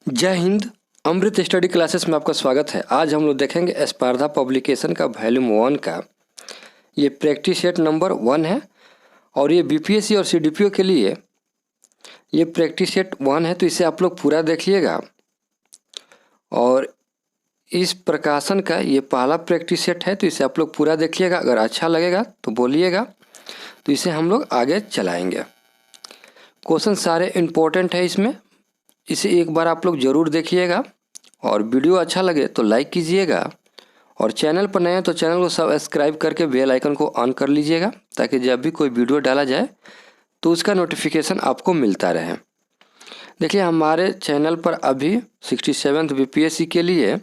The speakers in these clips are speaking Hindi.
जय हिंद। अमृत स्टडी क्लासेस में आपका स्वागत है। आज हम लोग देखेंगे स्पर्धा पब्लिकेशन का वॉल्यूम 1 का ये प्रैक्टिस सेट नंबर 1 है और ये बीपीएससी और सीडीपीओ के लिए ये प्रैक्टिस सेट 1 है, तो इसे आप लोग पूरा देखिएगा। और इस प्रकाशन का ये पहला प्रैक्टिस सेट है, तो इसे आप लोग पूरा देखिएगा। अगर अच्छा लगेगा तो बोलिएगा, तो इसे हम लोग आगे चलाएंगे। क्वेश्चन सारे इम्पोर्टेंट है इसमें, इसे एक बार आप लोग ज़रूर देखिएगा। और वीडियो अच्छा लगे तो लाइक कीजिएगा, और चैनल पर नए हैं तो चैनल को सब्सक्राइब करके बेल आइकन को ऑन कर लीजिएगा, ताकि जब भी कोई वीडियो डाला जाए तो उसका नोटिफिकेशन आपको मिलता रहे। देखिए, हमारे चैनल पर अभी 67th बीपीएससी के लिए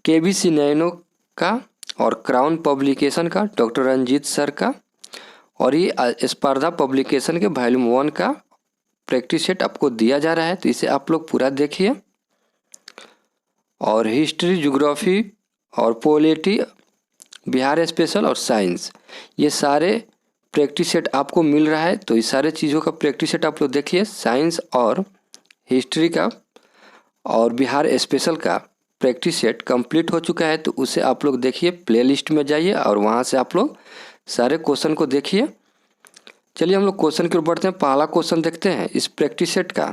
केबीसी नैनो का और क्राउन पब्लिकेशन का डॉक्टर रंजीत सर का, और ये स्पर्धा पब्लिकेशन के वॉल्यूम 1 का प्रैक्टिस सेट आपको दिया जा रहा है, तो इसे आप लोग पूरा देखिए। और हिस्ट्री, ज्योग्राफी और पॉलिटी, बिहार स्पेशल और साइंस, ये सारे प्रैक्टिस सेट आपको मिल रहा है, तो इस सारे चीज़ों का प्रैक्टिस सेट आप लोग देखिए। साइंस और हिस्ट्री का और बिहार स्पेशल का प्रैक्टिस सेट कंप्लीट हो चुका है, तो उसे आप लोग देखिए। प्लेलिस्ट में जाइए और वहाँ से आप लोग सारे क्वेश्चन को देखिए। चलिए हम लोग क्वेश्चन की ओर बढ़ते हैं। पहला क्वेश्चन देखते हैं इस प्रैक्टिस सेट का।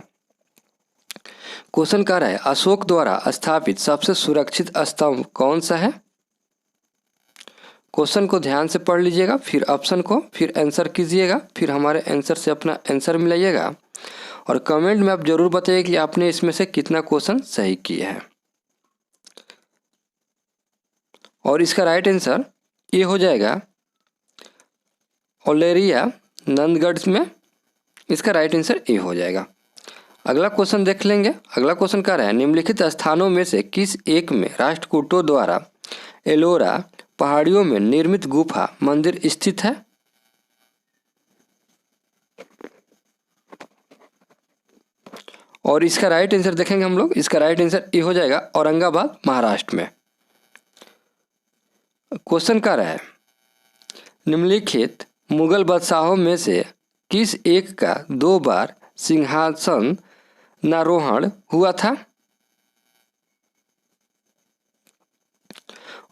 क्वेश्चन कह रहा है, अशोक द्वारा स्थापित सबसे सुरक्षित स्तंभ कौन सा है। क्वेश्चन को ध्यान से पढ़ लीजिएगा, फिर ऑप्शन को फिर आंसर कीजिएगा, फिर हमारे आंसर से अपना आंसर मिलाइएगा, और कमेंट में आप जरूर बताइए कि आपने इसमें से कितना क्वेश्चन सही किया है। और इसका राइट आंसर ये हो जाएगा ओलेरिया नंदगढ़ में, इसका राइट आंसर ए हो जाएगा। अगला क्वेश्चन देख लेंगे। अगला क्वेश्चन कह रहा है, निम्नलिखित स्थानों में से किस एक में राष्ट्रकूटों द्वारा एलोरा पहाड़ियों में निर्मित गुफा मंदिर स्थित है। और इसका राइट आंसर देखेंगे हम लोग। इसका राइट आंसर ये हो जाएगा औरंगाबाद महाराष्ट्र में। क्वेश्चन कह रहा है, निम्नलिखित मुगल बादशाहों में से किस एक का 2 बार सिंहासन नारोहण हुआ था।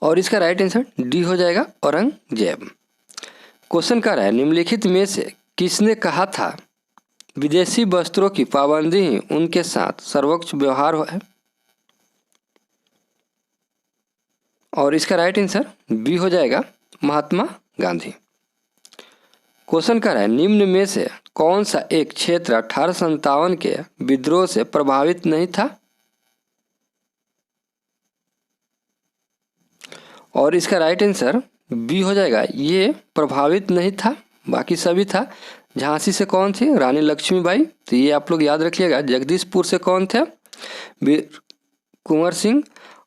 और इसका राइट आंसर डी हो जाएगा औरंगजेब। क्वेश्चन कह रहा है, निम्नलिखित में से किसने कहा था विदेशी वस्त्रों की पाबंदी ही उनके साथ सर्वोच्च व्यवहार है। और इसका राइट आंसर बी हो जाएगा महात्मा गांधी। क्वेश्चन कह रहा है, निम्न में से कौन सा एक क्षेत्र 1857 के विद्रोह से प्रभावित नहीं था। और इसका राइट आंसर बी हो जाएगा, ये प्रभावित नहीं था, बाकी सभी था। झांसी से कौन थी, रानी लक्ष्मीबाई, तो ये आप लोग याद रखिएगा। जगदीशपुर से कौन थे, वीर कुंवर सिंह।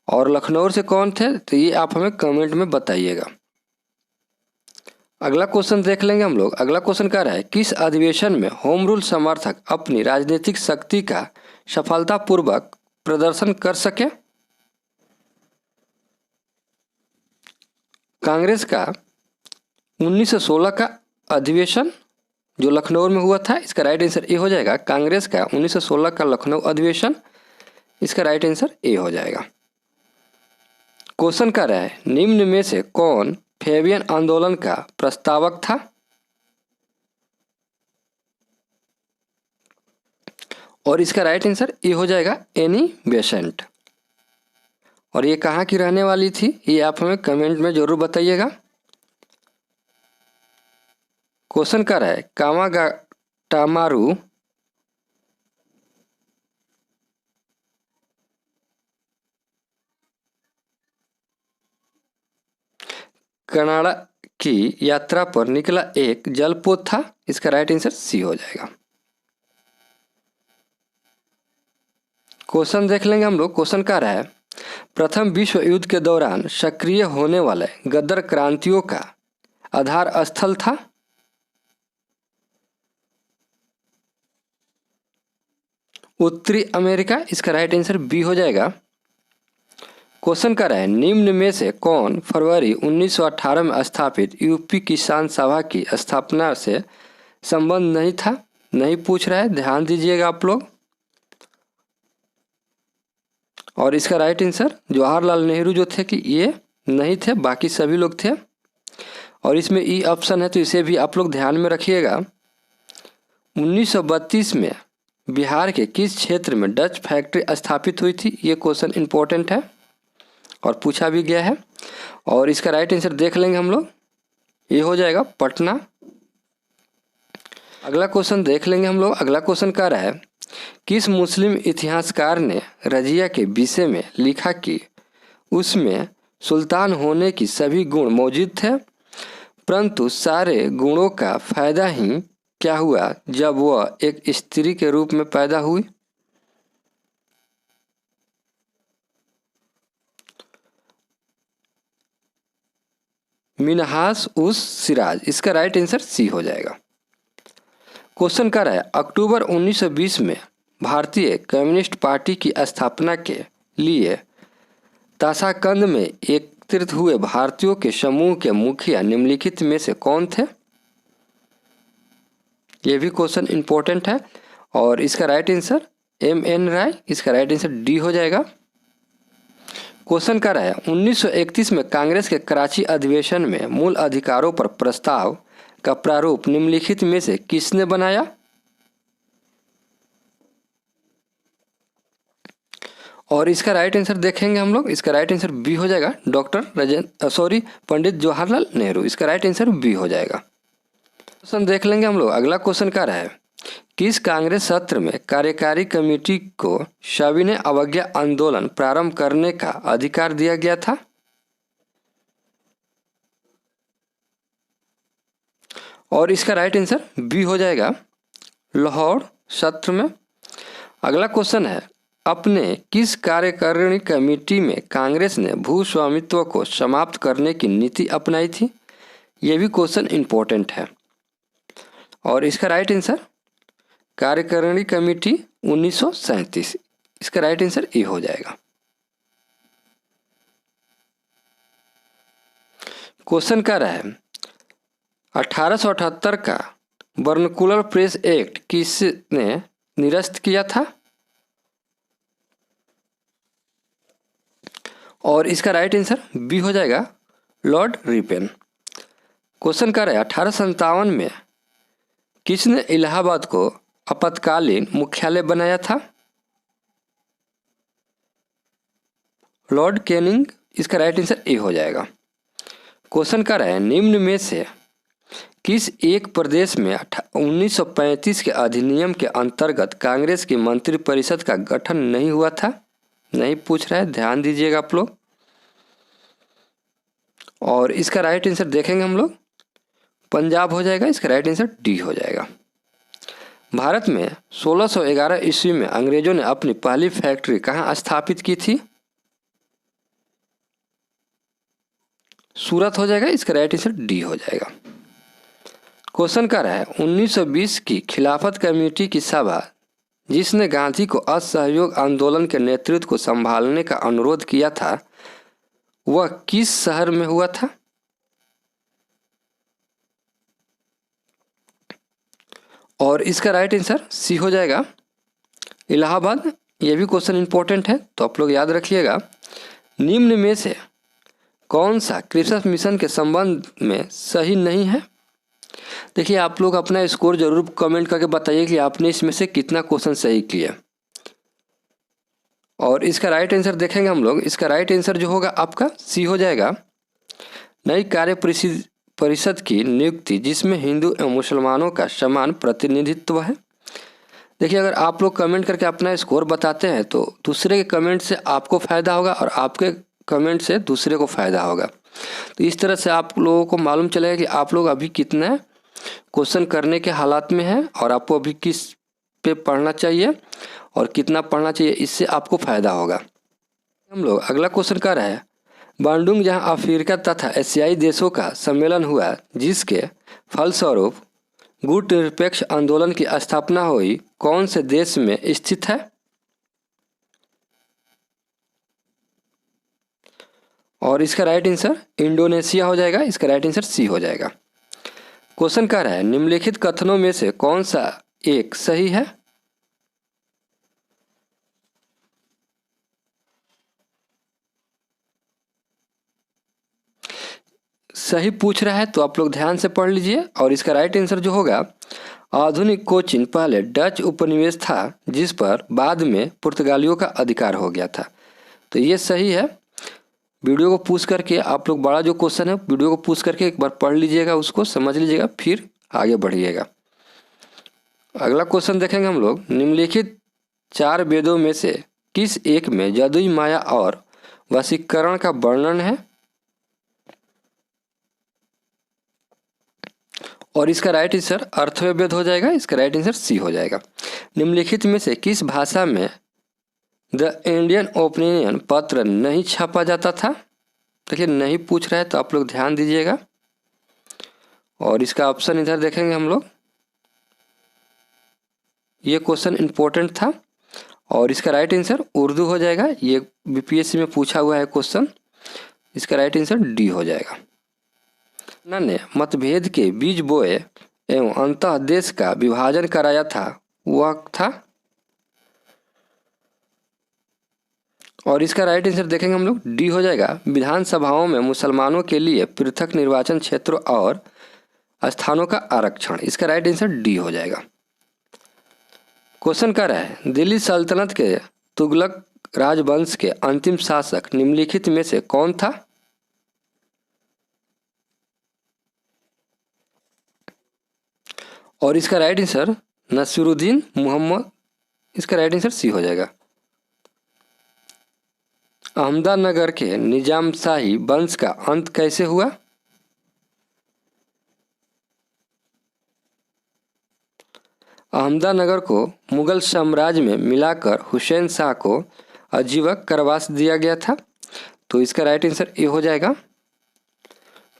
और लखनऊ से कौन थे, तो ये आप हमें कमेंट में बताइएगा। अगला क्वेश्चन देख लेंगे हम लोग। अगला क्वेश्चन कह रहा है, किस अधिवेशन में होम रूल समर्थक अपनी राजनीतिक शक्ति का सफलतापूर्वक प्रदर्शन कर सके। कांग्रेस का 1916 का अधिवेशन जो लखनऊ में हुआ था, इसका राइट आंसर ए हो जाएगा। कांग्रेस का 1916 का लखनऊ अधिवेशन, इसका राइट आंसर ए हो जाएगा। क्वेश्चन कर रहा है, निम्न में से कौन फेबियन आंदोलन का प्रस्तावक था। और इसका राइट आंसर ये हो जाएगा एनी बेसेंट। और ये कहाँ की रहने वाली थी, ये आप हमें कमेंट में जरूर बताइएगा। क्वेश्चन कर रहा है, कामागाटामारू कनाडा की यात्रा पर निकला एक जलपोत था, इसका राइट आंसर सी हो जाएगा। क्वेश्चन देख लेंगे हम लोग। क्वेश्चन कह रहा है, प्रथम विश्व युद्ध के दौरान सक्रिय होने वाले गदर क्रांतियों का आधार स्थल था। उत्तरी अमेरिका, इसका राइट आंसर बी हो जाएगा। क्वेश्चन कर रहा है, निम्न में से कौन फरवरी 1918 में स्थापित यूपी किसान सभा की स्थापना से संबंध नहीं था। नहीं पूछ रहा है, ध्यान दीजिएगा आप लोग। और इसका राइट आंसर जवाहरलाल नेहरू जो थे कि ये नहीं थे, बाकी सभी लोग थे। और इसमें ई ऑप्शन है तो इसे भी आप लोग ध्यान में रखिएगा। 1932 में बिहार के किस क्षेत्र में डच फैक्ट्री स्थापित हुई थी? ये क्वेश्चन इंपॉर्टेंट है और पूछा भी गया है। और इसका राइट आंसर देख लेंगे हम लोग, ये हो जाएगा पटना। अगला क्वेश्चन देख लेंगे हम लोग। अगला क्वेश्चन कह रहा है किस मुस्लिम इतिहासकार ने रजिया के विषय में लिखा कि उसमें सुल्तान होने की सभी गुण मौजूद थे, परंतु सारे गुणों का फायदा ही क्या हुआ जब वह एक स्त्री के रूप में पैदा हुई? मिनहास उस सिराज। इसका राइट आंसर सी हो जाएगा। क्वेश्चन कर रहा है अक्टूबर 1920 में भारतीय कम्युनिस्ट पार्टी की स्थापना के लिए ताशाकंद में एकत्रित हुए भारतीयों के समूह के मुखिया निम्नलिखित में से कौन थे? यह भी क्वेश्चन इंपॉर्टेंट है और इसका राइट आंसर M.N. राय। इसका राइट आंसर डी हो जाएगा। क्वेश्चन कर रहा है 1931 में कांग्रेस के कराची अधिवेशन में मूल अधिकारों पर प्रस्ताव का प्रारूप निम्नलिखित में से किसने बनाया? और इसका राइट आंसर देखेंगे हम लोग। इसका राइट आंसर बी हो जाएगा, पंडित जवाहरलाल नेहरू। इसका राइट आंसर बी हो जाएगा। क्वेश्चन देख लेंगे हम लोग। अगला क्वेश्चन क्या रहा है किस कांग्रेस सत्र में कार्यकारी कमेटी को सविनय अवज्ञा आंदोलन प्रारंभ करने का अधिकार दिया गया था? और इसका राइट आंसर बी हो जाएगा, लाहौर सत्र में। अगला क्वेश्चन है अपने किस कार्यकारिणी कमेटी में कांग्रेस ने भू स्वामित्व को समाप्त करने की नीति अपनाई थी? यह भी क्वेश्चन इंपॉर्टेंट है और इसका राइट आंसर कार्यकारिणी कमेटी 1937। इसका राइट आंसर ए हो जाएगा। क्वेश्चन क्या रहा है 1878 का वर्नाकुलर प्रेस एक्ट किसने निरस्त किया था? और इसका राइट आंसर बी हो जाएगा, लॉर्ड रिपेन। क्वेश्चन क्या रहा है 1857 में किसने इलाहाबाद को आपातकालीन मुख्यालय बनाया था? Lord Canning. इसका राइट आंसर ए हो जाएगा। क्वेश्चन क्या रहा है निम्न में से किस एक प्रदेश में 1935 के अधिनियम के अंतर्गत कांग्रेस की मंत्रिपरिषद का गठन नहीं हुआ था? नहीं पूछ रहा है, ध्यान दीजिएगा आप लोग। और इसका राइट आंसर देखेंगे हम लोग, पंजाब हो जाएगा। इसका राइट आंसर डी हो जाएगा। भारत में 1611 ईस्वी में अंग्रेजों ने अपनी पहली फैक्ट्री कहाँ स्थापित की थी? सूरत हो जाएगा। इसका राइट आंसर डी हो जाएगा। क्वेश्चन क्या रहा है 1920 की खिलाफत कमेटी की सभा जिसने गांधी को असहयोग आंदोलन के नेतृत्व को संभालने का अनुरोध किया था वह किस शहर में हुआ था? और इसका राइट आंसर सी हो जाएगा, इलाहाबाद। यह भी क्वेश्चन इंपॉर्टेंट है तो आप लोग याद रखिएगा। निम्न में से कौन सा क्रिसमस मिशन के संबंध में सही नहीं है? देखिए आप लोग अपना स्कोर जरूर कमेंट करके बताइए कि आपने इसमें से कितना क्वेश्चन सही किया। और इसका राइट आंसर देखेंगे हम लोग। इसका राइट आंसर जो होगा आपका सी हो जाएगा, नई कार्य परिषद की नियुक्ति जिसमें हिंदू एवं मुसलमानों का समान प्रतिनिधित्व है। देखिए अगर आप लोग कमेंट करके अपना स्कोर बताते हैं तो दूसरे के कमेंट से आपको फ़ायदा होगा और आपके कमेंट से दूसरे को फ़ायदा होगा। तो इस तरह से आप लोगों को मालूम चलेगा कि आप लोग अभी कितना क्वेश्चन करने के हालात में हैं और आपको अभी किस पे पढ़ना चाहिए और कितना पढ़ना चाहिए, इससे आपको फ़ायदा होगा। हम लोग अगला क्वेश्चन कर रहे हैं बांडुंग जहां अफ्रीका तथा एशियाई देशों का सम्मेलन हुआ जिसके फलस्वरूप गुट निरपेक्ष आंदोलन की स्थापना हुई कौन से देश में स्थित है? और इसका राइट आंसर इंडोनेशिया हो जाएगा। इसका राइट आंसर सी हो जाएगा। क्वेश्चन क्या है निम्नलिखित कथनों में से कौन सा एक सही है? सही पूछ रहा है तो आप लोग ध्यान से पढ़ लीजिए। और इसका राइट आंसर जो होगा, आधुनिक कोचीन पहले डच उपनिवेश था जिस पर बाद में पुर्तगालियों का अधिकार हो गया था। तो ये सही है। वीडियो को पूछ करके आप लोग बड़ा जो क्वेश्चन है वीडियो को पूछ करके एक बार पढ़ लीजिएगा, उसको समझ लीजिएगा, फिर आगे बढ़िएगा। अगला क्वेश्चन देखेंगे हम लोग। निम्नलिखित 4 वेदों में से किस एक में जादुई माया और वशीकरण का वर्णन है? और इसका राइट आंसर अर्थव्य वेद हो जाएगा। इसका राइट आंसर सी हो जाएगा। निम्नलिखित में से किस भाषा में द इंडियन ओपिनियन पत्र नहीं छापा जाता था? देखिए नहीं पूछ रहा है तो आप लोग ध्यान दीजिएगा। और इसका ऑप्शन इधर देखेंगे हम लोग। ये क्वेश्चन इंपॉर्टेंट था और इसका राइट आंसर उर्दू हो जाएगा। ये बीपीएससी में पूछा हुआ है क्वेश्चन। इसका राइट आंसर डी हो जाएगा। ने मतभेद के बीज बोए एवं अंतः देश का विभाजन कराया था, वह था? और इसका राइट आंसर देखेंगे हम लोग, डी हो जाएगा। विधानसभाओं में मुसलमानों के लिए पृथक निर्वाचन क्षेत्रों और स्थानों का आरक्षण। इसका राइट आंसर डी हो जाएगा। क्वेश्चन कर रहा है, दिल्ली सल्तनत के तुगलक राजवंश के अंतिम शासक निम्नलिखित में से कौन था? और इसका राइट आंसर नसीरुद्दीन मोहम्मद। इसका राइट आंसर सी हो जाएगा। अहमदनगर के निजामशाही वंश का अंत कैसे हुआ? अहमदनगर को मुगल साम्राज्य में मिलाकर हुसैन शाह को आजीवक करवास दिया गया था। तो इसका राइट आंसर ए हो जाएगा।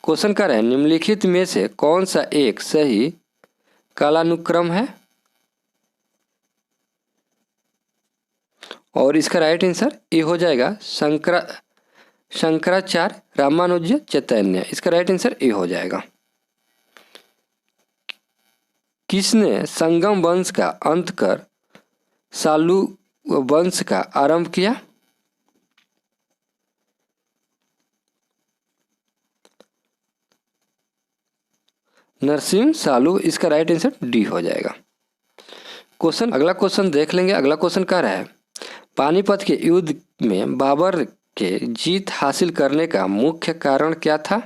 क्वेश्चन कर रहे हैं, निम्नलिखित में से कौन सा एक सही कालानुक्रम है? और इसका राइट आंसर ए हो जाएगा। शंकराचार्य रामानुज चैतन्य। इसका राइट आंसर ए हो जाएगा। किसने संगम वंश का अंत कर सालू वंश का आरंभ किया? नरसिंह सालू। इसका राइट आंसर डी हो जाएगा। क्वेश्चन अगला क्वेश्चन देख लेंगे। अगला क्वेश्चन कह रहा है, पानीपत के युद्ध में बाबर के जीत हासिल करने का मुख्य कारण क्या था?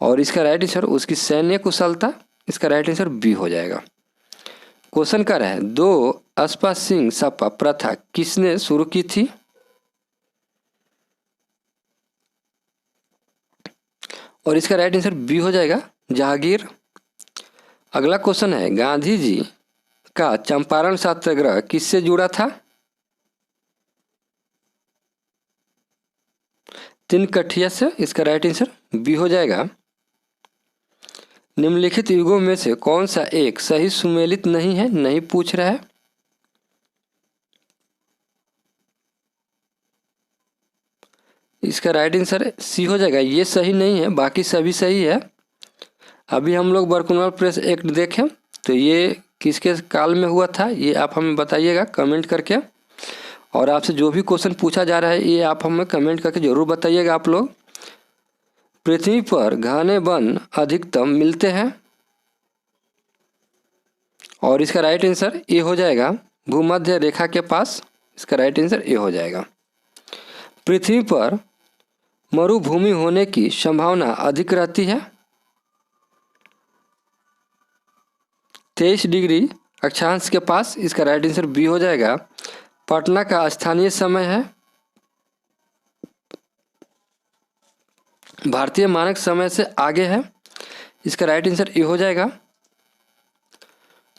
और इसका राइट आंसर उसकी सैन्य कुशलता। इसका राइट आंसर बी हो जाएगा। क्वेश्चन कर रहा है, 2 अस्पा सिंह सपा प्रथा किसने शुरू की थी? और इसका राइट आंसर बी हो जाएगा, जहांगीर। अगला क्वेश्चन है, गांधी जी का चंपारण सत्याग्रह किससे जुड़ा था? 3 कठिया से। इसका राइट आंसर बी हो जाएगा। निम्नलिखित युगों में से कौन सा एक सही सुमेलित नहीं है? नहीं पूछ रहा है। इसका राइट आंसर सी हो जाएगा। ये सही नहीं है, बाकी सभी सही है। अभी हम लोग बरकरार प्रेस एक्ट देखें तो ये किसके काल में हुआ था, ये आप हमें बताइएगा कमेंट करके। और आपसे जो भी क्वेश्चन पूछा जा रहा है ये आप हमें कमेंट करके ज़रूर बताइएगा। आप लोग, पृथ्वी पर घने वन अधिकतम मिलते हैं? और इसका राइट आंसर ए हो जाएगा, भूमध्य रेखा के पास। इसका राइट आंसर ए हो जाएगा। पृथ्वी पर मरुभूमि होने की संभावना अधिक रहती है? 23 डिग्री अक्षांश के पास। इसका राइट आंसर बी हो जाएगा। पटना का स्थानीय समय है भारतीय मानक समय से आगे है। इसका राइट आंसर ए हो जाएगा।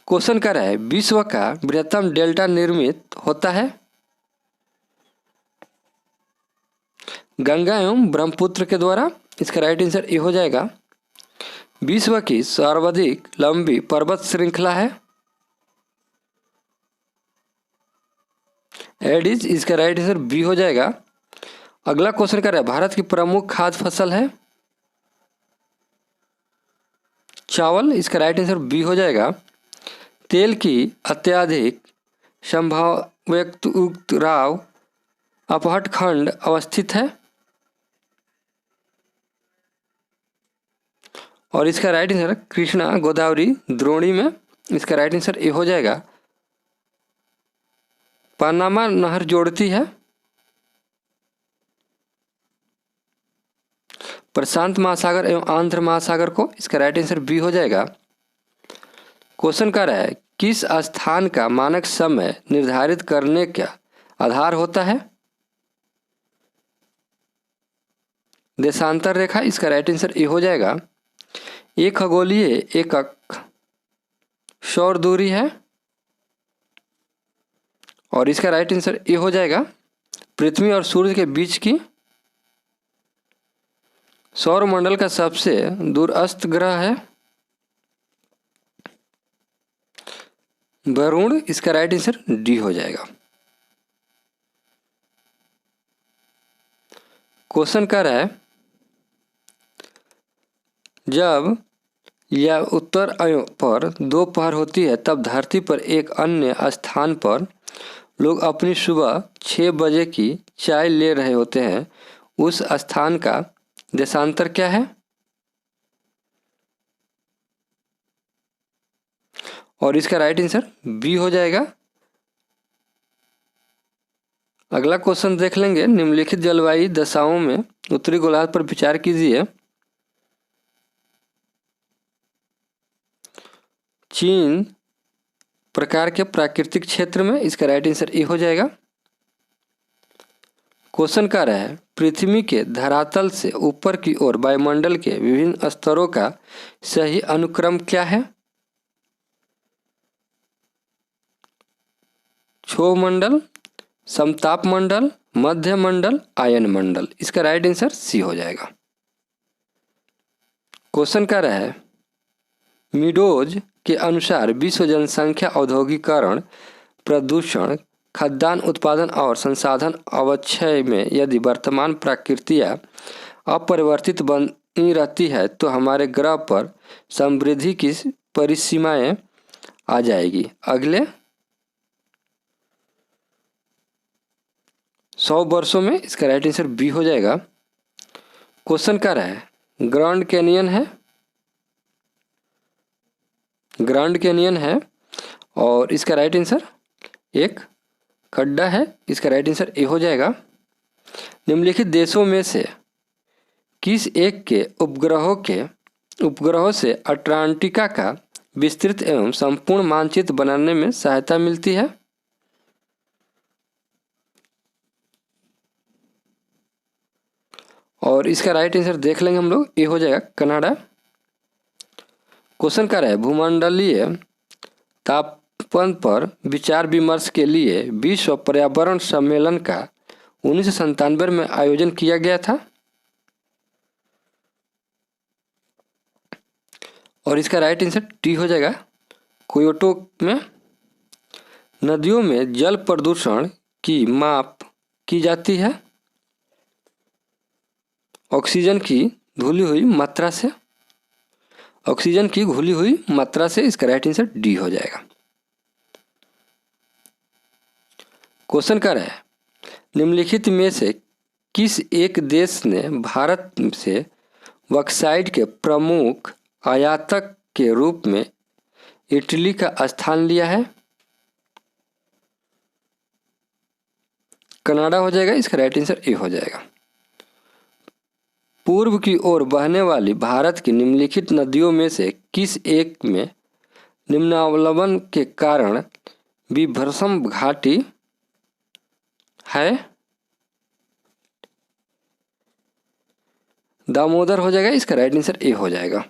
क्वेश्चन कर रहा है, विश्व का बृहत्तम डेल्टा निर्मित होता है? गंगा एवं ब्रह्मपुत्र के द्वारा। इसका राइट आंसर ए हो जाएगा। विश्व की सर्वाधिक लंबी पर्वत श्रृंखला है? एडिज। इसका राइट आंसर बी हो जाएगा। अगला क्वेश्चन कर रहा है, भारत की प्रमुख खाद्य फसल है? चावल। इसका राइट आंसर बी हो जाएगा। तेल की अत्यधिक संभाव्ययुक्त राव अपहट खंड अवस्थित है? और इसका राइट आंसर कृष्णा गोदावरी द्रोणी में इसका राइट आंसर ए हो जाएगा। पनामा नहर जोड़ती है प्रशांत महासागर एवं आंध्र महासागर को, इसका राइट आंसर बी हो जाएगा। क्वेश्चन कर रहा है किस स्थान का मानक समय निर्धारित करने का आधार होता है? देशांतर रेखा, इसका राइट आंसर ए हो जाएगा। एक खगोलीय एकक सौर दूरी है और इसका राइट आंसर ए हो जाएगा। पृथ्वी और सूर्य के बीच की सौर मंडल का सबसे दूरस्थ ग्रह है वरुण, इसका राइट आंसर डी हो जाएगा। क्वेश्चन कर रहा है जब यह उत्तर पर दोपहर होती है तब धरती पर एक अन्य स्थान पर लोग अपनी सुबह 6 बजे की चाय ले रहे होते हैं, उस स्थान का देशांतर क्या है? और इसका राइट आंसर बी हो जाएगा। अगला क्वेश्चन देख लेंगे। निम्नलिखित जलवायु दशाओं में उत्तरी गोलार्ध पर विचार कीजिए। चीन प्रकार के प्राकृतिक क्षेत्र में, इसका राइट आंसर ए हो जाएगा। क्वेश्चन कर रहा है पृथ्वी के धरातल से ऊपर की ओर वायुमंडल के विभिन्न स्तरों का सही अनुक्रम क्या है? क्षोभ मंडल, समताप मंडल, मध्य मंडल, आयन मंडल, इसका राइट आंसर सी हो जाएगा। क्वेश्चन कर रहा है मीडोज के अनुसार विश्व जनसंख्या औद्योगिकरण, प्रदूषण, खाद्यान्न उत्पादन और संसाधन अवक्षय में यदि वर्तमान प्रकृतियाँ अपरिवर्तित बनी रहती है तो हमारे ग्रह पर समृद्धि की परिसीमाएं आ जाएगी अगले 100 वर्षों में, इसका राइट आंसर बी हो जाएगा। क्वेश्चन क्या है ग्रैंड कैनियन है और इसका राइट आंसर एक खड्डा है, इसका राइट आंसर ए हो जाएगा। निम्नलिखित देशों में से किस एक के उपग्रहों से अटलांटिका का विस्तृत एवं संपूर्ण मानचित्र बनाने में सहायता मिलती है? और इसका राइट आंसर देख लेंगे हम लोग, ए हो जाएगा कनाडा। क्वेश्चन क्या है भूमंडलीय तापमान पर विचार विमर्श के लिए विश्व पर्यावरण सम्मेलन का 1997 में आयोजन किया गया था और इसका राइट आंसर टी हो जाएगा क्योटो में। नदियों में जल प्रदूषण की माप की जाती है ऑक्सीजन की घुली हुई मात्रा से, इसका राइट आंसर डी हो जाएगा। क्वेश्चन क्या है निम्नलिखित में से किस एक देश ने भारत से बॉक्साइट के प्रमुख आयातक के रूप में इटली का स्थान लिया है? कनाडा हो जाएगा, इसका राइट आंसर ए हो जाएगा। पूर्व की ओर बहने वाली भारत की निम्नलिखित नदियों में से किस एक में निम्नावलंबन के कारण विभ्रम घाटी है? दामोदर हो जाएगा, इसका राइट आंसर ए हो जाएगा।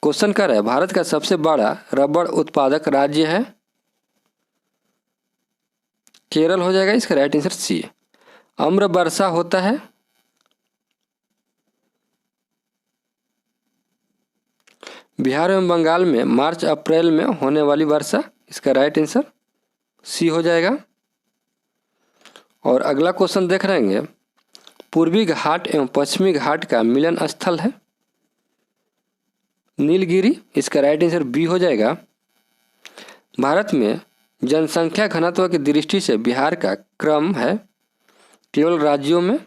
क्वेश्चन कर रहा है भारत का सबसे बड़ा रबड़ उत्पादक राज्य है? केरल हो जाएगा, इसका राइट आंसर सी। अम्र वर्षा होता है? बिहार एवं बंगाल में मार्च अप्रैल में होने वाली वर्षा, इसका राइट आंसर सी हो जाएगा। और अगला क्वेश्चन देख रहे हैं पूर्वी घाट एवं पश्चिमी घाट का मिलन स्थल है नीलगिरी, इसका राइट आंसर बी हो जाएगा। भारत में जनसंख्या घनत्व की दृष्टि से बिहार का क्रम है केवल राज्यों में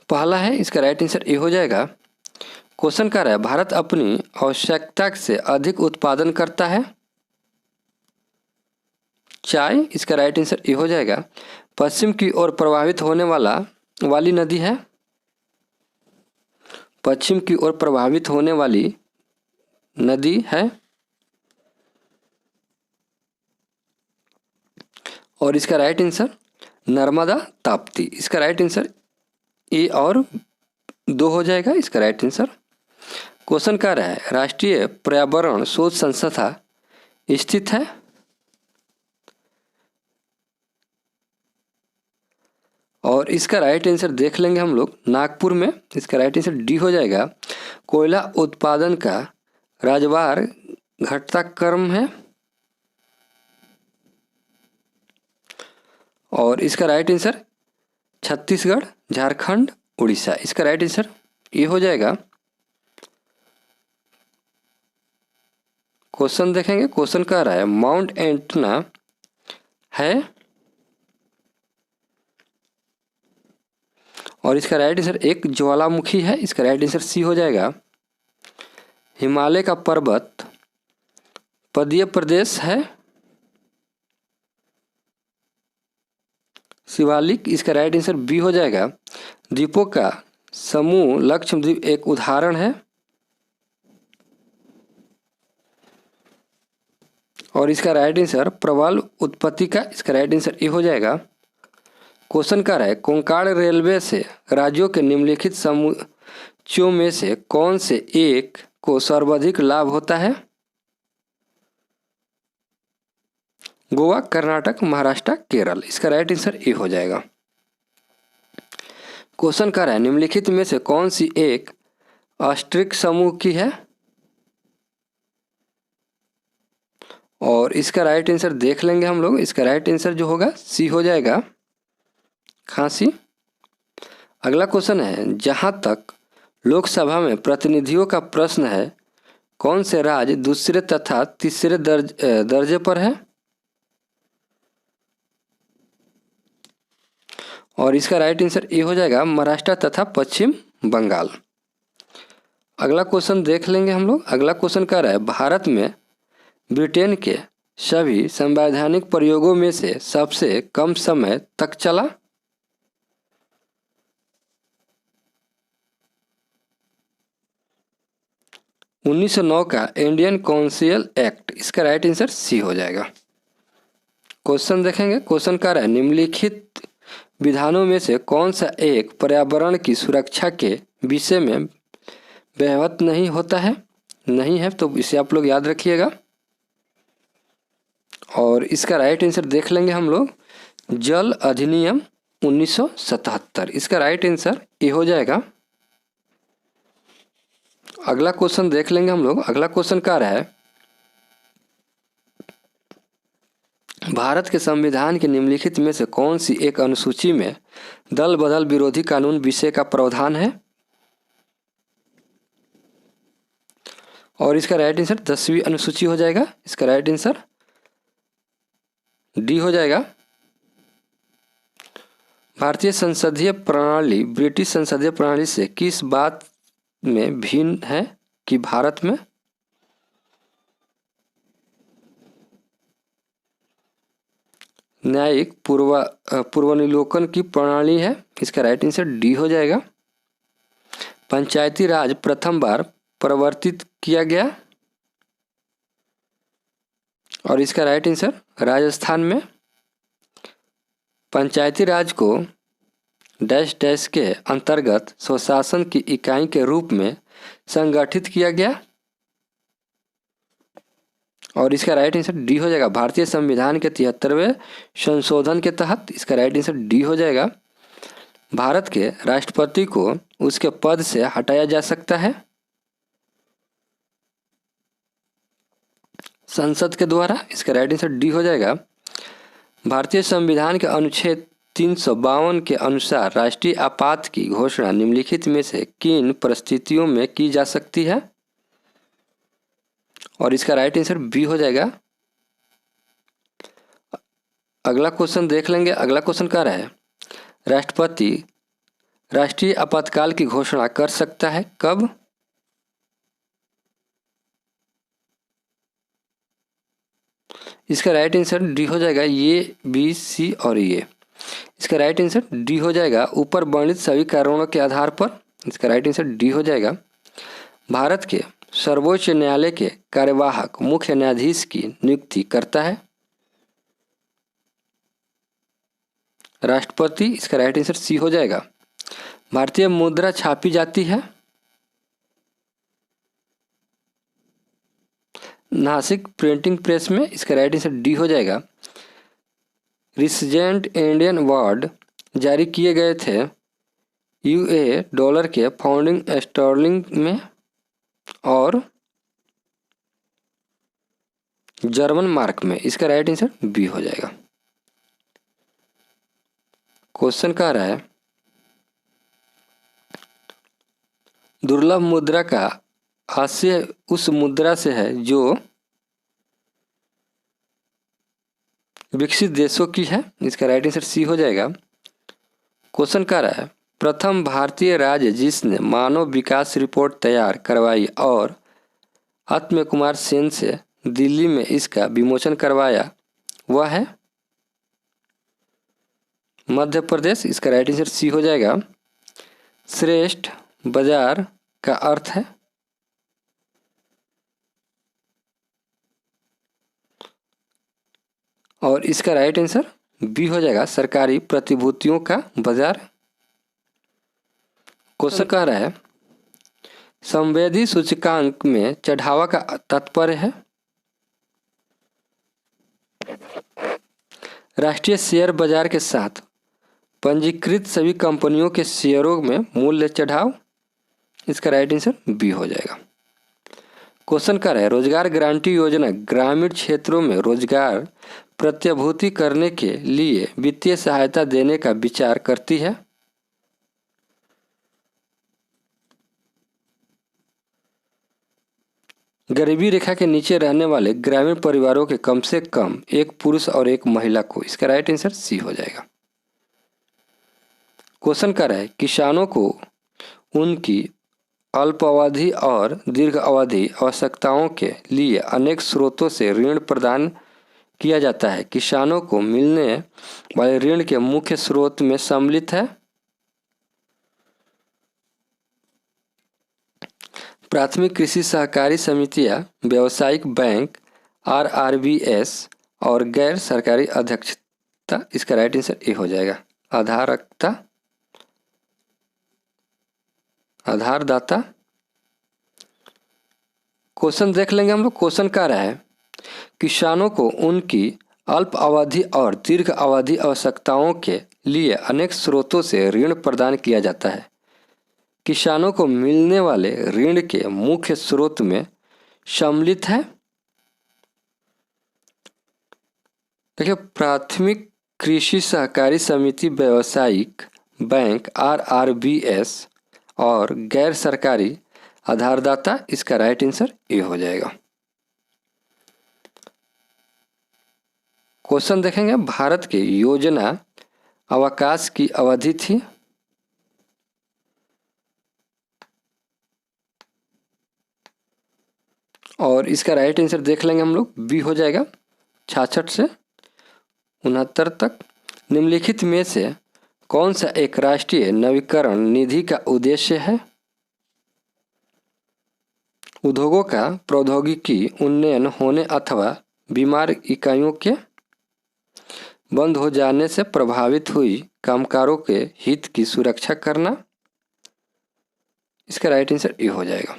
पहला है, इसका राइट आंसर ए हो जाएगा। क्वेश्चन क्या है, भारत अपनी आवश्यकता से अधिक उत्पादन करता है चाय, इसका राइट आंसर ये हो जाएगा। पश्चिम की ओर प्रवाहित होने वाली नदी है, पश्चिम की ओर प्रवाहित होने वाली नदी है, और इसका राइट आंसर नर्मदा ताप्ती, इसका राइट आंसर ए और 2 हो जाएगा, इसका राइट आंसर। क्वेश्चन क्या रहा है, राष्ट्रीय पर्यावरण शोध संस्था स्थित है, और इसका राइट आंसर देख लेंगे हम लोग नागपुर में, इसका राइट आंसर डी हो जाएगा। कोयला उत्पादन का राज्यवार घटता क्रम है, और इसका राइट आंसर छत्तीसगढ़, झारखंड, उड़ीसा, इसका राइट आंसर ये हो जाएगा। क्वेश्चन देखेंगे, क्वेश्चन कह रहा है माउंट एटना है, और इसका राइट आंसर एक ज्वालामुखी है, इसका राइट आंसर सी हो जाएगा। हिमालय का पर्वत पदीय प्रदेश है, शिवालिक, इसका राइट आंसर बी हो जाएगा। द्वीपों का समूह लक्षद्वीप एक उदाहरण है, और इसका राइट आंसर प्रबल उत्पत्ति का, इसका राइट आंसर ए हो जाएगा। क्वेश्चन क्या है, कोंकण रेलवे से राज्यों के निम्नलिखित समुच्चयों में से कौन से एक को सर्वाधिक लाभ होता है? गोवा, कर्नाटक, महाराष्ट्र, केरल, इसका राइट आंसर ए हो जाएगा। क्वेश्चन क्या है, निम्नलिखित में से कौन सी एक अस्ट्रिक समूह की है? और इसका राइट आंसर देख लेंगे हम लोग, इसका राइट आंसर जो होगा सी हो जाएगा, खांसी। अगला क्वेश्चन है, जहां तक लोकसभा में प्रतिनिधियों का प्रश्न है, कौन से राज्य दूसरे तथा तीसरे दर्जे पर है? और इसका राइट आंसर ए हो जाएगा महाराष्ट्र तथा पश्चिम बंगाल। अगला क्वेश्चन देख लेंगे हम लोग। अगला क्वेश्चन कह रहा है, भारत में ब्रिटेन के सभी संवैधानिक प्रयोगों में से सबसे कम समय तक चला? उन्नीस 1909 का इंडियन काउंसिल एक्ट, इसका राइट आंसर सी हो जाएगा। क्वेश्चन देखेंगे, क्वेश्चन कह रहा है, निम्नलिखित विधानों में से कौन सा एक पर्यावरण की सुरक्षा के विषय में व्यवहृत नहीं होता है? नहीं है तो इसे आप लोग याद रखिएगा। और इसका राइट आंसर देख लेंगे हम लोग, जल अधिनियम 1977, इसका राइट आंसर ए हो जाएगा। अगला क्वेश्चन देख लेंगे हम लोग। अगला क्वेश्चन क्या रहा है, भारत के संविधान के निम्नलिखित में से कौन सी एक अनुसूची में दल बदल विरोधी कानून विषय का प्रावधान है? और इसका राइट आंसर 10वीं अनुसूची हो जाएगा, इसका राइट आंसर डी हो जाएगा। भारतीय संसदीय प्रणाली ब्रिटिश संसदीय प्रणाली से किस बात में भिन्न है कि भारत में न्यायिक पूर्वानुलोकन की प्रणाली है, इसका राइट आंसर डी हो जाएगा। पंचायती राज प्रथम बार प्रवर्तित किया गया, और इसका राइट आंसर राजस्थान में। पंचायती राज को डैश डैश के अंतर्गत स्वशासन की इकाई के रूप में संगठित किया गया, और इसका राइट आंसर डी हो जाएगा। भारतीय संविधान के 73वें संशोधन के तहत, इसका राइट आंसर डी हो जाएगा। भारत के राष्ट्रपति को उसके पद से हटाया जा सकता है संसद के द्वारा, इसका राइट आंसर डी हो जाएगा। भारतीय संविधान के अनुच्छेद 352 के अनुसार राष्ट्रीय आपात की घोषणा निम्नलिखित में से किन परिस्थितियों में की जा सकती है? और इसका राइट आंसर बी हो जाएगा। अगला क्वेश्चन देख लेंगे। अगला क्वेश्चन क्या है, राष्ट्रपति राष्ट्रीय आपातकाल की घोषणा कर सकता है कब? इसका राइट आंसर डी हो जाएगा, ये बी सी और ये। इसका राइट आंसर डी हो जाएगा, ऊपर वर्णित सभी कारणों के आधार पर। इसका राइट आंसर डी हो जाएगा। भारत के सर्वोच्च न्यायालय के कार्यवाहक मुख्य न्यायाधीश की नियुक्ति करता है राष्ट्रपति। इसका राइट आंसर सी हो जाएगा। भारतीय मुद्रा छापी जाती है नासिक प्रिंटिंग प्रेस में। इसका राइट आंसर डी हो जाएगा। रिसेंट इंडियन अवार्ड जारी किए गए थे यूए डॉलर के फाउंडिंग स्टर्लिंग में और जर्मन मार्क में। इसका राइट आंसर बी हो जाएगा। क्वेश्चन कह रहा है दुर्लभ मुद्रा का आशय उस मुद्रा से है जो विकसित देशों की है। इसका राइट आंसर सी हो जाएगा। क्वेश्चन कह रहा है प्रथम भारतीय राज्य जिसने मानव विकास रिपोर्ट तैयार करवाई और आत्म कुमार सेन से दिल्ली में इसका विमोचन करवाया वह है मध्य प्रदेश। इसका राइट आंसर सी हो जाएगा। श्रेष्ठ बाजार का अर्थ है और इसका राइट आंसर बी हो जाएगा, सरकारी प्रतिभूतियों का बाजार। क्वेश्चन कह रहा है संवेदी सूचकांक में चढ़ावा का तात्पर्य है राष्ट्रीय शेयर बाजार के साथ पंजीकृत सभी कंपनियों के शेयरों में मूल्य चढ़ाव। इसका राइट आंसर बी हो जाएगा। क्वेश्चन कर रहा है रोजगार गारंटी योजना ग्रामीण क्षेत्रों में रोजगार प्रत्याभूति करने के लिए वित्तीय सहायता देने का विचार करती है गरीबी रेखा के नीचे रहने वाले ग्रामीण परिवारों के कम से कम एक पुरुष और एक महिला को। इसका राइट आंसर सी हो जाएगा। क्वेश्चन कर रहा है किसानों को उनकी अल्पावधि और दीर्घ अवधि आवश्यकताओं के लिए अनेक स्रोतों से ऋण प्रदान किया जाता है। किसानों को मिलने वाले ऋण के मुख्य स्रोत में सम्मिलित है प्राथमिक कृषि सहकारी समितियां, व्यावसायिक बैंक, आरआरबीएस और गैर सरकारी अध्यक्षता। इसका राइट आंसर ए हो जाएगा। आधारकता आधारदाता। क्वेश्चन देख लेंगे हम लोग। क्वेश्चन कह रहा है किसानों को उनकी अल्प अवधि और दीर्घ अवधि आवश्यकताओं के लिए अनेक स्रोतों से ऋण प्रदान किया जाता है। किसानों को मिलने वाले ऋण के मुख्य स्रोत में सम्मिलित है देखिए प्राथमिक कृषि सहकारी समिति, व्यावसायिक बैंक, आरआरबीएस और गैर सरकारी आधारदाता। इसका राइट आंसर ए हो जाएगा। क्वेश्चन देखेंगे भारत के योजना अवकाश की अवधि थी और इसका राइट आंसर देख लेंगे हम लोग, बी हो जाएगा 66 से 69 तक। निम्नलिखित में से कौन सा एक राष्ट्रीय नवीकरण निधि का उद्देश्य है? उद्योगों का प्रौद्योगिकी उन्नयन होने अथवा बीमार इकाइयों के बंद हो जाने से प्रभावित हुई कामगारों के हित की सुरक्षा करना। इसका राइट आंसर ए हो जाएगा।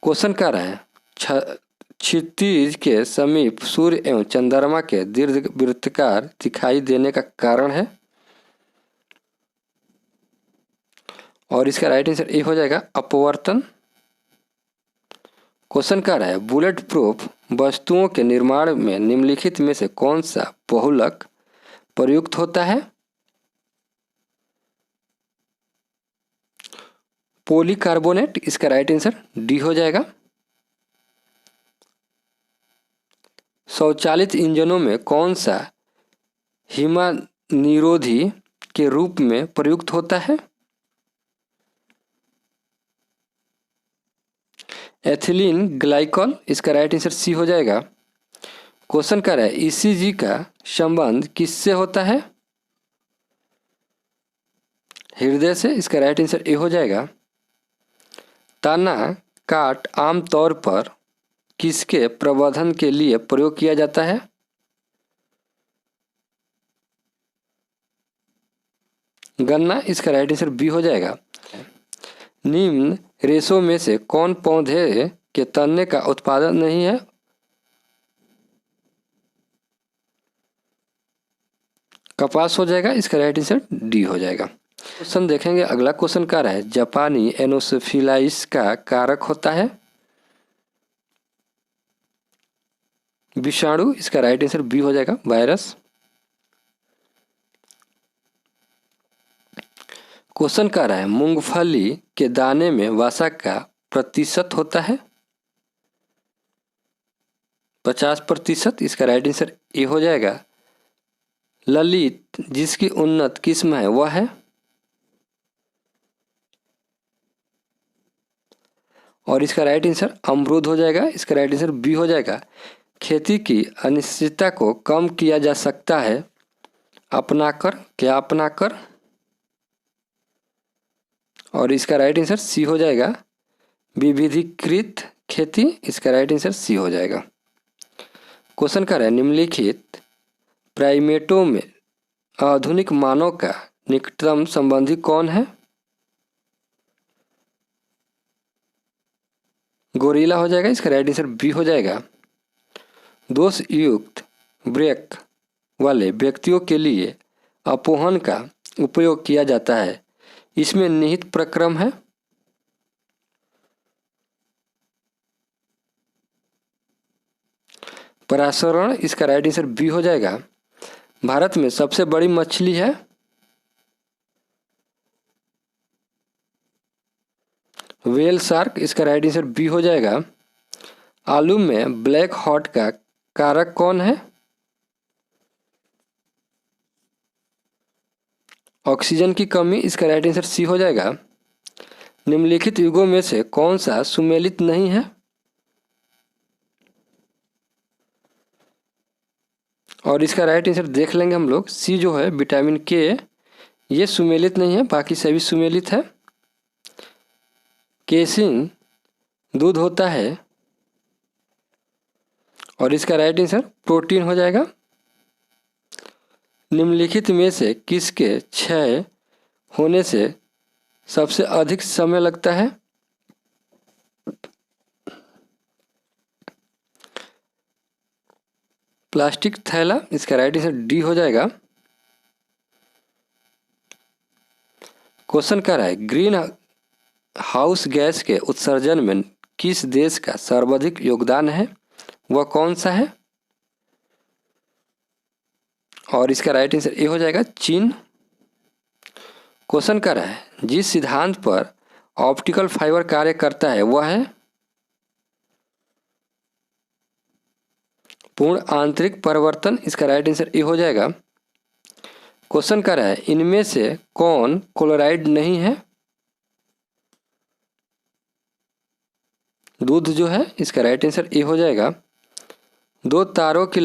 क्वेश्चन कर रहा है क्षितिज के समीप सूर्य एवं चंद्रमा के दीर्घवृत्ताकार दिखाई देने का कारण है और इसका राइट आंसर ए हो जाएगा अपवर्तन। क्वेश्चन कर रहा है बुलेट प्रूफ वस्तुओं के निर्माण में निम्नलिखित में से कौन सा बहुलक प्रयुक्त होता है? पॉलीकार्बोनेट। इसका राइट आंसर डी हो जाएगा। स्वचालित इंजनों में कौन सा हिमा निरोधी के रूप में प्रयुक्त होता है? Ethylene glycol. इसका राइट आंसर सी हो जाएगा। क्वेश्चन कर रहा है ईसीजी का संबंध किससे होता है? हृदय से। इसका राइट आंसर ए हो जाएगा। ताना काट आमतौर पर किसके प्रवर्धन के लिए प्रयोग किया जाता है? गन्ना। इसका राइट आंसर बी हो जाएगा। निम्न रेशों में से कौन पौधे के तने का उत्पादन नहीं है? कपास हो जाएगा। इसका राइट आंसर डी हो जाएगा। क्वेश्चन देखेंगे, अगला क्वेश्चन क्या है? जापानी एनोफिलाइटिस का कारक होता है विषाणु। इसका राइट आंसर बी हो जाएगा, वायरस। क्वेश्चन क्या है? मूंगफली के दाने में वसा का प्रतिशत होता है 50%। इसका राइट आंसर ए हो जाएगा। ललित जिसकी उन्नत किस्म है वह है, और इसका राइट आंसर अमरूद हो जाएगा। इसका राइट आंसर बी हो जाएगा। खेती की अनिश्चितता को कम किया जा सकता है अपनाकर। क्या अपनाकर? और इसका राइट आंसर सी हो जाएगा, विविधीकृत खेती। इसका राइट आंसर सी हो जाएगा। क्वेश्चन कर रहा है निम्नलिखित प्राइमेटों में आधुनिक मानव का निकटतम संबंधी कौन है? गोरिल्ला हो जाएगा। इसका राइट आंसर बी हो जाएगा। दोष युक्त ब्रेक वाले व्यक्तियों के लिए अपोहन का उपयोग किया जाता है, इसमें निहित प्रक्रम है। पराशरण। इसका राइट आंसर बी हो जाएगा। भारत में सबसे बड़ी मछली है व्हेल शार्क। इसका राइट आंसर बी हो जाएगा। आलू में ब्लैक हॉट का कारक कौन है? ऑक्सीजन की कमी। इसका राइट आंसर सी हो जाएगा। निम्नलिखित युगों में से कौन सा सुमेलित नहीं है? और इसका राइट आंसर देख लेंगे हम लोग। सी जो है विटामिन के, ये सुमेलित नहीं है, बाकी सभी सुमेलित है। केसिन दूध होता है, और इसका राइट आंसर प्रोटीन हो जाएगा। निम्नलिखित में से किसके क्षय होने से सबसे अधिक समय लगता है? प्लास्टिक थैला। इसका राइट आंसर डी हो जाएगा। क्वेश्चन क्या है? ग्रीन हाउस गैस के उत्सर्जन में किस देश का सर्वाधिक योगदान है? वह कौन सा है? और इसका राइट आंसर ए हो जाएगा, चीन। क्वेश्चन क्या है? जिस सिद्धांत पर ऑप्टिकल फाइबर कार्य करता है वह है पूर्ण आंतरिक परिवर्तन। इसका राइट आंसर ए हो जाएगा। क्वेश्चन क्या है? इनमें से कौन क्लोराइड नहीं है? दूध जो है। इसका राइट आंसर ए हो जाएगा। दो तारों की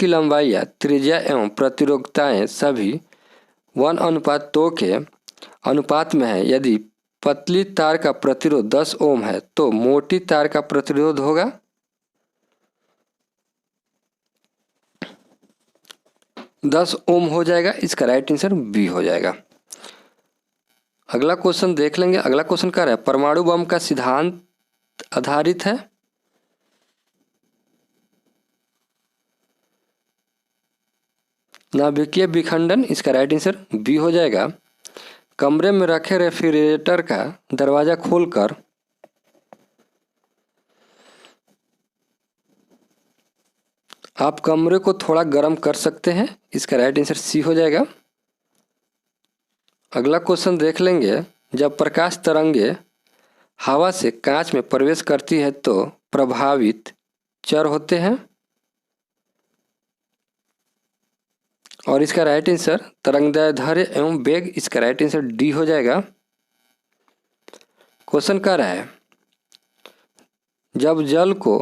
लंबाइयाँ त्रिज्या एवं प्रतिरोधकताएं सभी 1:2 के अनुपात में है। यदि पतली तार का प्रतिरोध 10 ओम है तो मोटी तार का प्रतिरोध होगा 10 ओम हो जाएगा। इसका राइट आंसर बी हो जाएगा। अगला क्वेश्चन देख लेंगे। अगला क्वेश्चन क्या है? परमाणु बम का सिद्धांत आधारित है नाभिकीय विखंडन। इसका राइट आंसर बी हो जाएगा। कमरे में रखे रेफ्रिजरेटर का दरवाजा खोलकर आप कमरे को थोड़ा गर्म कर सकते हैं। इसका राइट आंसर सी हो जाएगा। अगला क्वेश्चन देख लेंगे। जब प्रकाश तरंगे हवा से कांच में प्रवेश करती है तो प्रभावित चर होते हैं, और इसका राइट आंसर तरंगदैर्ध्य एवं वेग। इसका राइट आंसर डी हो जाएगा। क्वेश्चन क्या है? जब जल को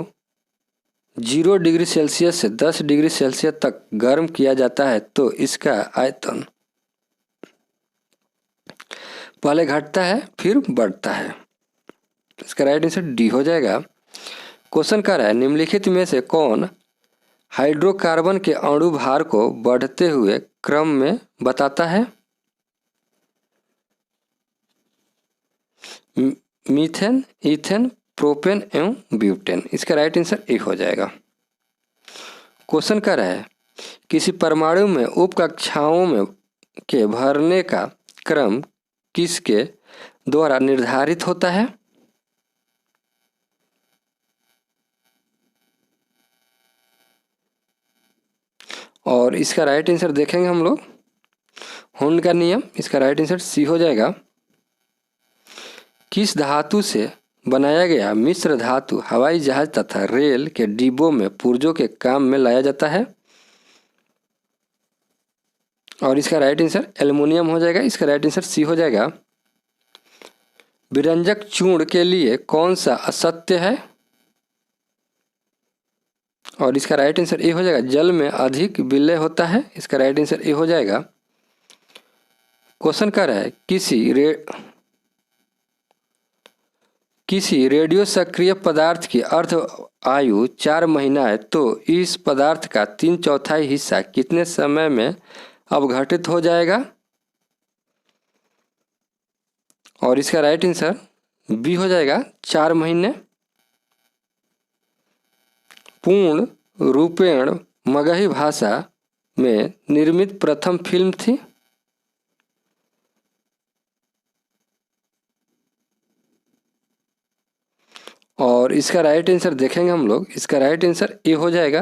0 डिग्री सेल्सियस से 10 डिग्री सेल्सियस तक गर्म किया जाता है तो इसका आयतन पहले घटता है फिर बढ़ता है। इसका राइट आंसर डी हो जाएगा। क्वेश्चन कर रहा है निम्नलिखित में से कौन हाइड्रोकार्बन के अणु भार को बढ़ते हुए क्रम में बताता है? मीथेन, ईथेन, प्रोपेन एवं ब्यूटेन। इसका राइट आंसर ए हो जाएगा। क्वेश्चन कर रहा है किसी परमाणु में उप कक्षाओं में के भरने का क्रम किसके द्वारा निर्धारित होता है? और इसका राइट आंसर देखेंगे हम लोग हुंड का नियम। इसका राइट आंसर सी हो जाएगा। किस धातु से बनाया गया मिश्र धातु हवाई जहाज तथा रेल के डिब्बों में पुर्जों के काम में लाया जाता है? और इसका राइट आंसर एल्युमिनियम हो जाएगा। इसका राइट आंसर सी हो जाएगा। विरंजक चूर्ण के लिए कौन सा असत्य है? और इसका राइट आंसर ए हो जाएगा। जल में अधिक विलय होता है। इसका राइट आंसर ए हो जाएगा। क्वेश्चन कर रहा है किसी रेडियो सक्रिय पदार्थ की अर्ध आयु 4 महीना है तो इस पदार्थ का 3/4 हिस्सा कितने समय में अपघटित हो जाएगा? और इसका राइट आंसर बी हो जाएगा 4 महीने। पूर्ण रूपेण मगही भाषा में निर्मित प्रथम फिल्म थी? और इसका राइट आंसर देखेंगे हम लोग। इसका राइट आंसर ए हो जाएगा।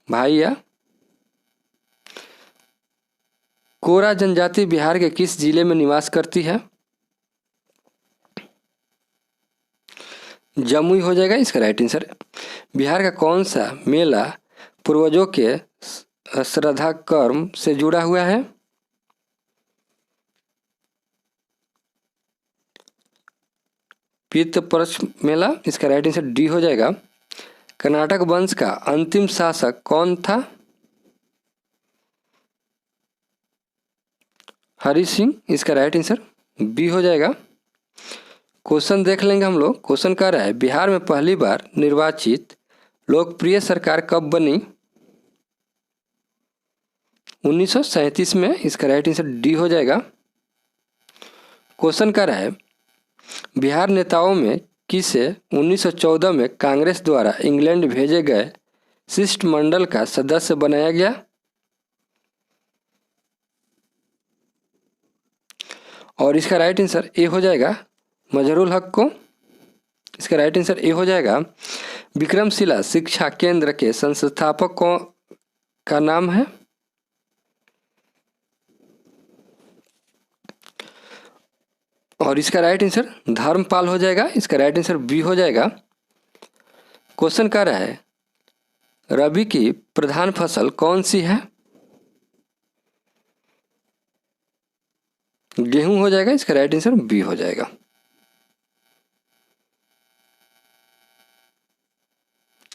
भाइया कोरा जनजाति बिहार के किस जिले में निवास करती है? जमुई हो जाएगा। इसका राइट आंसर। बिहार का कौन सा मेला पूर्वजों के श्रद्धा कर्म से जुड़ा हुआ है? पितृपक्ष मेला। इसका राइट आंसर डी हो जाएगा। कर्नाटक वंश का अंतिम शासक कौन था? हरि सिंह। इसका राइट आंसर बी हो जाएगा। क्वेश्चन देख लेंगे हम लोग। क्वेश्चन कह रहा है बिहार में पहली बार निर्वाचित लोकप्रिय सरकार कब बनी? 1937 में। इसका राइट आंसर डी हो जाएगा। क्वेश्चन कह रहा है बिहार नेताओं में किसे 1914 में कांग्रेस द्वारा इंग्लैंड भेजे गए शिष्टमंडल का सदस्य बनाया गया? और इसका राइट आंसर ए हो जाएगा मजहरुल हक को। इसका राइट आंसर ए हो जाएगा। विक्रमशिला शिक्षा केंद्र के संस्थापक का नाम है? और इसका राइट आंसर धर्मपाल हो जाएगा। इसका राइट आंसर बी हो जाएगा। क्वेश्चन कर रहा है रबी की प्रधान फसल कौन सी है? गेहूं हो जाएगा। इसका राइट आंसर बी हो जाएगा।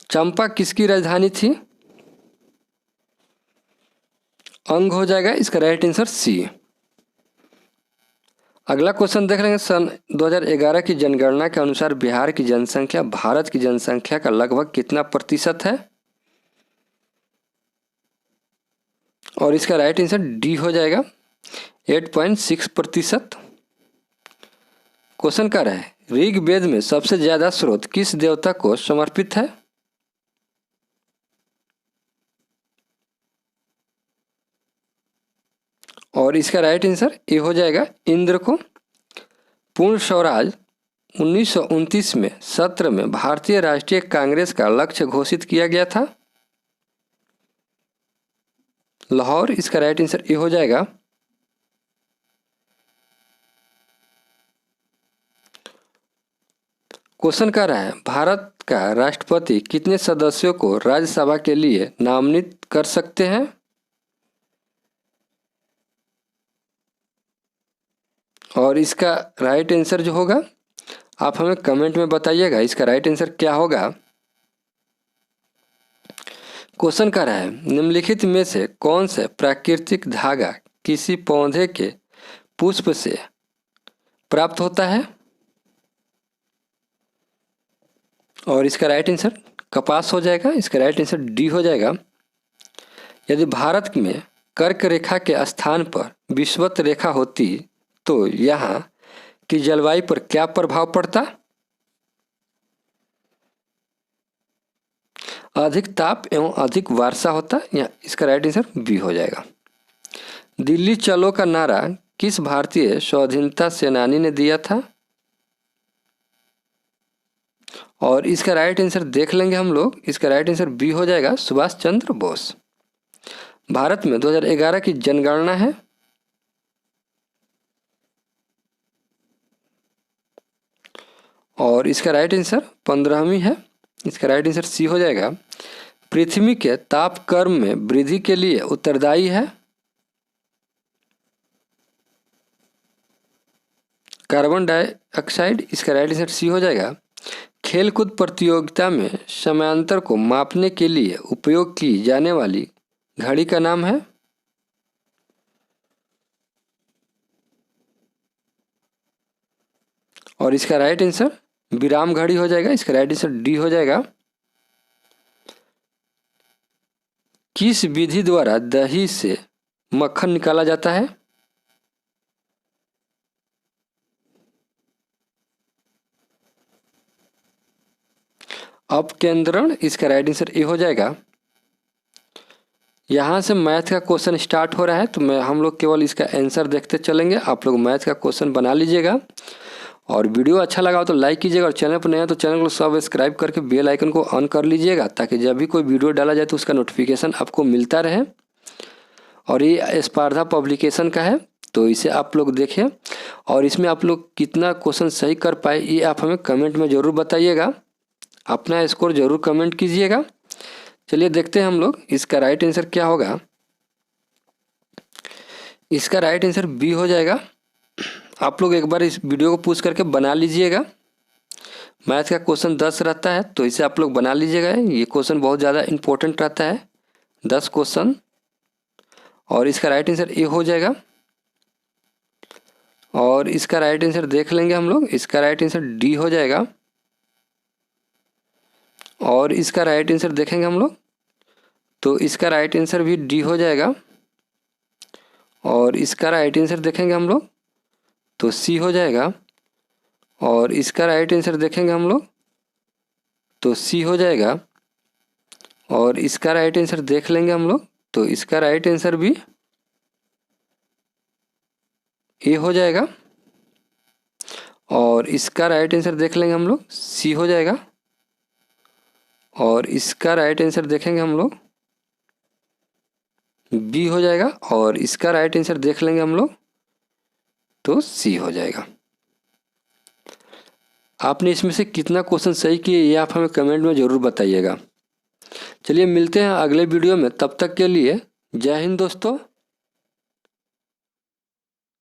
चंपा किसकी राजधानी थी? अंग हो जाएगा। इसका राइट आंसर सी। अगला क्वेश्चन देख लेंगे। सन 2011 की जनगणना के अनुसार बिहार की जनसंख्या भारत की जनसंख्या का लगभग कितना प्रतिशत है? और इसका राइट आंसर डी हो जाएगा 8.6%। क्वेश्चन कर रहा है ऋग्वेद में सबसे ज्यादा स्रोत किस देवता को समर्पित है? और इसका राइट आंसर ए हो जाएगा इंद्र को। पूर्ण स्वराज 1929 में सत्र में भारतीय राष्ट्रीय कांग्रेस का लक्ष्य घोषित किया गया था? लाहौर। इसका राइट आंसर ए हो जाएगा। क्वेश्चन कर रहा है भारत का राष्ट्रपति कितने सदस्यों को राज्यसभा के लिए नामित कर सकते हैं? और इसका राइट आंसर जो होगा आप हमें कमेंट में बताइएगा इसका राइट आंसर क्या होगा। क्वेश्चन कह रहा है निम्नलिखित में से कौन से प्राकृतिक धागा किसी पौधे के पुष्प से प्राप्त होता है, और इसका राइट आंसर कपास हो जाएगा। इसका राइट आंसर डी हो जाएगा। यदि भारत में कर्क रेखा के स्थान पर विषुवत रेखा होती तो यहाँ की जलवायु पर क्या प्रभाव पड़ता? अधिक ताप एवं अधिक वर्षा होता। या इसका राइट आंसर बी हो जाएगा। दिल्ली चलो का नारा किस भारतीय स्वाधीनता सेनानी ने दिया था, और इसका राइट आंसर देख लेंगे हम लोग। इसका राइट आंसर बी हो जाएगा, सुभाष चंद्र बोस। भारत में 2011 की जनगणना है, और इसका राइट आंसर 15वीं है। इसका राइट आंसर सी हो जाएगा। पृथ्वी के तापक्रम में वृद्धि के लिए उत्तरदायी है कार्बन डाइऑक्साइड। इसका राइट आंसर सी हो जाएगा। खेलकूद प्रतियोगिता में समयांतर को मापने के लिए उपयोग की जाने वाली घड़ी का नाम है, और इसका राइट आंसर विराम घड़ी हो जाएगा। इसका राइट आंसर डी हो जाएगा। किस विधि द्वारा दही से मक्खन निकाला जाता है? अपकेंद्रण। इसका राइट आंसर ए हो जाएगा। यहाँ से मैथ का क्वेश्चन स्टार्ट हो रहा है, तो हम लोग केवल इसका आंसर देखते चलेंगे। आप लोग मैथ का क्वेश्चन बना लीजिएगा, और वीडियो अच्छा लगा हो तो लाइक कीजिएगा, और चैनल पर नया तो चैनल को सब्सक्राइब करके बेल आइकन को ऑन कर लीजिएगा, ताकि जब भी कोई वीडियो डाला जाए तो उसका नोटिफिकेशन आपको मिलता रहे। और ये स्पर्धा पब्लिकेशन का है, तो इसे आप लोग देखें, और इसमें आप लोग कितना क्वेश्चन सही कर पाए ये आप हमें कमेंट में ज़रूर बताइएगा। अपना स्कोर ज़रूर कमेंट कीजिएगा। चलिए देखते हैं हम लोग इसका राइट आंसर क्या होगा। इसका राइट आंसर बी हो जाएगा। आप लोग एक बार इस वीडियो को पूछ करके बना लीजिएगा। मैथ का क्वेश्चन 10 रहता है, तो इसे आप लोग बना लीजिएगा। ये क्वेश्चन बहुत ज़्यादा इम्पोर्टेंट रहता है, 10 क्वेश्चन, और इसका राइट आंसर ए हो जाएगा। और इसका राइट आंसर देख लेंगे हम लोग। इसका राइट आंसर डी हो जाएगा, और इसका राइट आंसर देखेंगे हम लोग, तो इसका राइट आंसर भी डी हो जाएगा। और इसका राइट आंसर देखेंगे हम लोग तो सी हो जाएगा, और इसका राइट आंसर देखेंगे हम लोग तो सी हो जाएगा। और इसका राइट आंसर देख लेंगे हम लोग, तो इसका राइट आंसर भी ए हो जाएगा। और इसका राइट आंसर देख लेंगे हम लोग, सी हो जाएगा। और इसका राइट आंसर देखेंगे हम लोग, बी हो जाएगा। और इसका राइट आंसर देख लेंगे हम लोग तो सी हो जाएगा। आपने इसमें से कितना क्वेश्चन सही किए ये आप हमें कमेंट में ज़रूर बताइएगा। चलिए मिलते हैं अगले वीडियो में, तब तक के लिए जय हिंद दोस्तों।